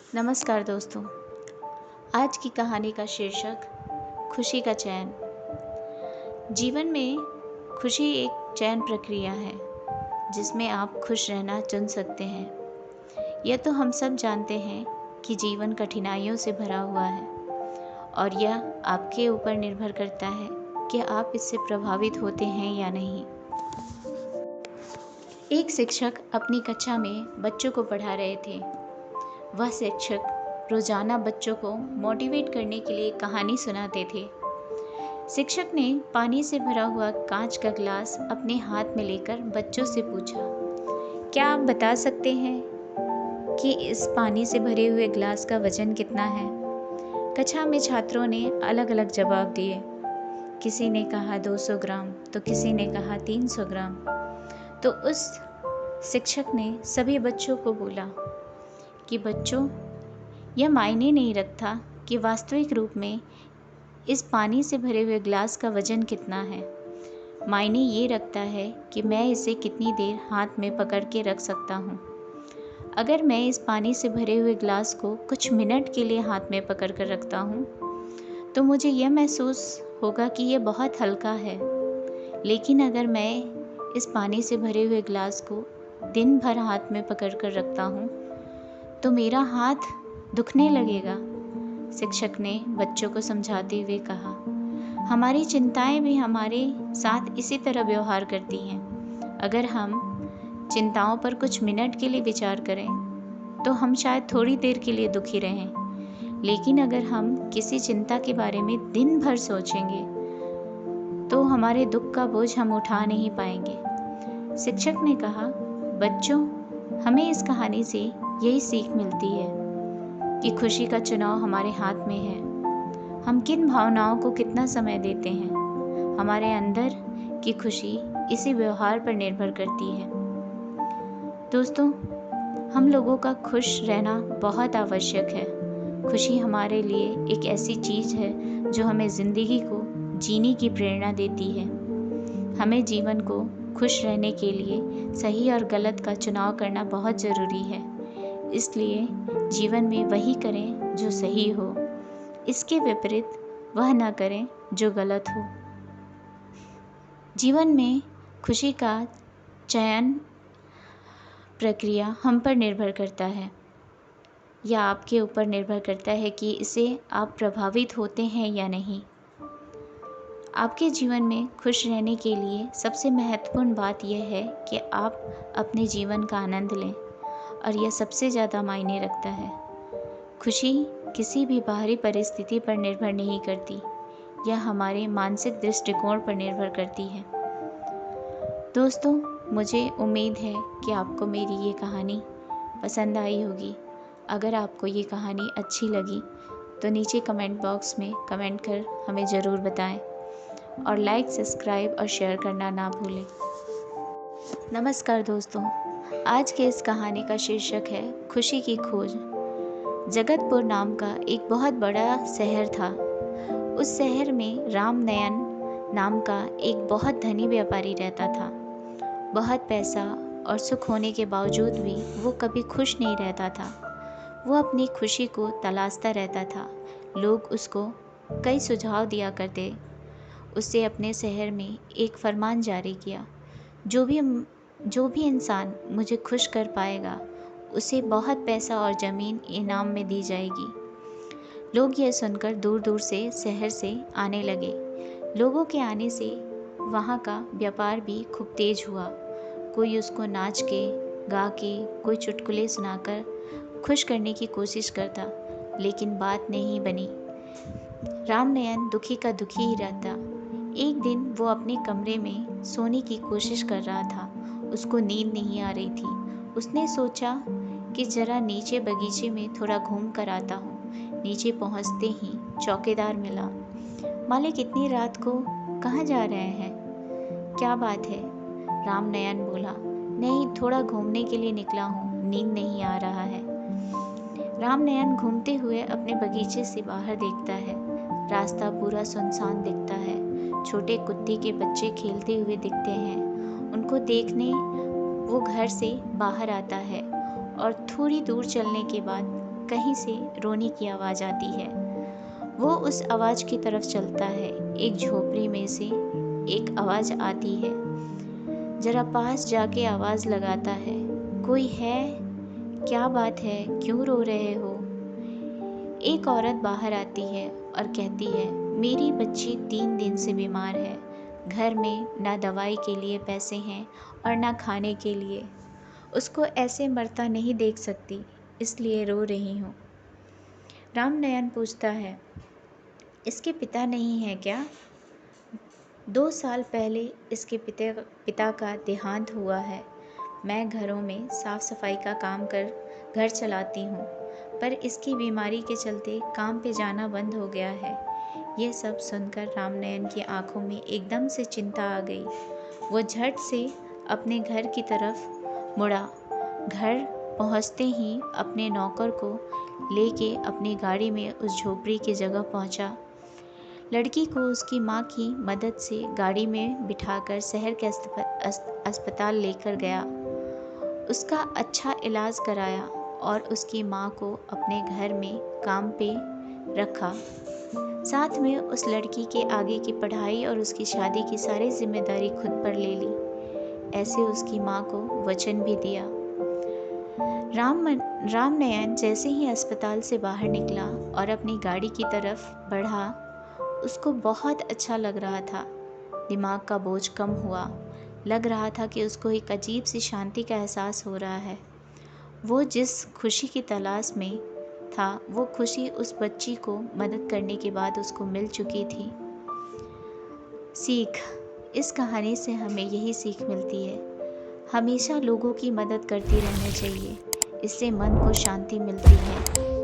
नमस्कार दोस्तों। आज की कहानी का शीर्षक खुशी का चयन। जीवन में खुशी एक चयन प्रक्रिया है जिसमें आप खुश रहना चुन सकते हैं। यह तो हम सब जानते हैं कि जीवन कठिनाइयों से भरा हुआ है और यह आपके ऊपर निर्भर करता है कि आप इससे प्रभावित होते हैं या नहीं। एक शिक्षक अपनी कक्षा में बच्चों को पढ़ा रहे थे। वह शिक्षक रोजाना बच्चों को मोटिवेट करने के लिए कहानी सुनाते थे। शिक्षक ने पानी से भरा हुआ कांच का ग्लास अपने हाथ में लेकर बच्चों से पूछा, क्या आप बता सकते हैं कि इस पानी से भरे हुए ग्लास का वजन कितना है? कक्षा में छात्रों ने अलग अलग जवाब दिए। किसी ने कहा 200 ग्राम, तो किसी ने कहा 300 ग्राम। तो उस शिक्षक ने सभी बच्चों को बोला कि बच्चों, यह मायने नहीं रखता कि वास्तविक रूप में इस पानी से भरे हुए ग्लास का वजन कितना है। मायने ये रखता है कि मैं इसे कितनी देर हाथ में पकड़ के रख सकता हूँ। अगर मैं इस पानी से भरे हुए ग्लास को कुछ मिनट के लिए हाथ में पकड़ कर रखता हूँ तो मुझे यह महसूस होगा कि यह बहुत हल्का है। लेकिन अगर मैं इस पानी से भरे हुए ग्लास को दिन भर हाथ में पकड़ कर रखता हूँ तो मेरा हाथ दुखने लगेगा। शिक्षक ने बच्चों को समझाते हुए कहा, हमारी चिंताएं भी हमारे साथ इसी तरह व्यवहार करती हैं। अगर हम चिंताओं पर कुछ मिनट के लिए विचार करें तो हम शायद थोड़ी देर के लिए दुखी रहें, लेकिन अगर हम किसी चिंता के बारे में दिन भर सोचेंगे तो हमारे दुख का बोझ हम उठा नहीं पाएंगे। शिक्षक ने कहा, बच्चों, हमें इस कहानी से यही सीख मिलती है कि खुशी का चुनाव हमारे हाथ में है। हम किन भावनाओं को कितना समय देते हैं। हमारे अंदर की खुशी इसी व्यवहार पर निर्भर करती है। दोस्तों, हम लोगों का खुश रहना बहुत आवश्यक है। खुशी हमारे लिए एक ऐसी चीज है जो हमें जिंदगी को जीने की प्रेरणा देती है। हमें जीवन को खुश रहने के लिए सही और गलत का चुनाव करना बहुत ज़रूरी है। इसलिए जीवन में वही करें जो सही हो, इसके विपरीत वह न करें जो गलत हो। जीवन में खुशी का चयन प्रक्रिया हम पर निर्भर करता है या आपके ऊपर निर्भर करता है कि इससे आप प्रभावित होते हैं या नहीं। आपके जीवन में खुश रहने के लिए सबसे महत्वपूर्ण बात यह है कि आप अपने जीवन का आनंद लें, और यह सबसे ज़्यादा मायने रखता है। खुशी किसी भी बाहरी परिस्थिति पर निर्भर नहीं करती, यह हमारे मानसिक दृष्टिकोण पर निर्भर करती है। दोस्तों, मुझे उम्मीद है कि आपको मेरी ये कहानी पसंद आई होगी। अगर आपको ये कहानी अच्छी लगी तो नीचे कमेंट बॉक्स में कमेंट कर हमें ज़रूर बताएं और लाइक, सब्सक्राइब और शेयर करना ना भूलें। नमस्कार दोस्तों, आज के इस कहानी का शीर्षक है खुशी की खोज। जगतपुर नाम का एक बहुत बड़ा शहर था। उस शहर में रामनयन नाम का एक बहुत धनी व्यापारी रहता था। बहुत पैसा और सुख होने के बावजूद भी वो कभी खुश नहीं रहता था। वो अपनी खुशी को तलाशता रहता था। लोग उसको कई सुझाव दिया करते। उसने अपने शहर में एक फरमान जारी किया, जो भी इंसान मुझे खुश कर पाएगा उसे बहुत पैसा और ज़मीन इनाम में दी जाएगी। लोग यह सुनकर दूर दूर से शहर से आने लगे। लोगों के आने से वहाँ का व्यापार भी खूब तेज हुआ। कोई उसको नाच के, गा के, कोई चुटकुले सुनाकर खुश करने की कोशिश करता, लेकिन बात नहीं बनी। रामनयन दुखी का दुखी ही रहता। एक दिन वो अपने कमरे में सोने की कोशिश कर रहा था। उसको नींद नहीं आ रही थी। उसने सोचा कि जरा नीचे बगीचे में थोड़ा घूम कर आता हूँ। नीचे पहुँचते ही चौकीदार मिला। मालिक, इतनी रात को कहाँ जा रहे हैं? क्या बात है? रामनयन बोला, नहीं, थोड़ा घूमने के लिए निकला हूँ, नींद नहीं आ रहा है। रामनयन घूमते हुए अपने बगीचे से बाहर देखता है। रास्ता पूरा सुनसान दिखता है। छोटे कुत्ते के बच्चे खेलते हुए दिखते हैं। उनको देखने वो घर से बाहर आता है और थोड़ी दूर चलने के बाद कहीं से रोने की आवाज़ आती है। वो उस आवाज़ की तरफ चलता है। एक झोपड़ी में से एक आवाज़ आती है। ज़रा पास जाके आवाज़ लगाता है, कोई है? क्या बात है? क्यों रो रहे हो? एक औरत बाहर आती है और कहती है, मेरी बच्ची 3 दिन से बीमार है। घर में ना दवाई के लिए पैसे हैं और ना खाने के लिए। उसको ऐसे मरता नहीं देख सकती, इसलिए रो रही हूँ। रामनयन पूछता है, इसके पिता नहीं है क्या? 2 साल पहले इसके पिता का देहांत हुआ है। मैं घरों में साफ सफाई का काम कर घर चलाती हूँ, पर इसकी बीमारी के चलते काम पे जाना बंद हो गया है। ये सब सुनकर रामनयन की आंखों में एकदम से चिंता आ गई। वो झट से अपने घर की तरफ मुड़ा। घर पहुँचते ही अपने नौकर को लेके अपनी गाड़ी में उस झोपड़ी की जगह पहुँचा। लड़की को उसकी माँ की मदद से गाड़ी में बिठाकर शहर के अस्पताल लेकर गया। उसका अच्छा इलाज कराया और उसकी माँ को अपने घर में काम पे रखा। साथ में उस लड़की के आगे की पढ़ाई और उसकी शादी की सारी जिम्मेदारी खुद पर ले ली। ऐसे उसकी माँ को वचन भी दिया। रामनयन जैसे ही अस्पताल से बाहर निकला और अपनी गाड़ी की तरफ बढ़ा, उसको बहुत अच्छा लग रहा था। दिमाग का बोझ कम हुआ। लग रहा था कि उसको एक अजीब सी शांति का एहसास हो रहा है। वो जिस खुशी की तलाश में था, वो खुशी उस बच्ची को मदद करने के बाद उसको मिल चुकी थी। सीख, इस कहानी से हमें यही सीख मिलती है, हमेशा लोगों की मदद करती रहना चाहिए। इससे मन को शांति मिलती है।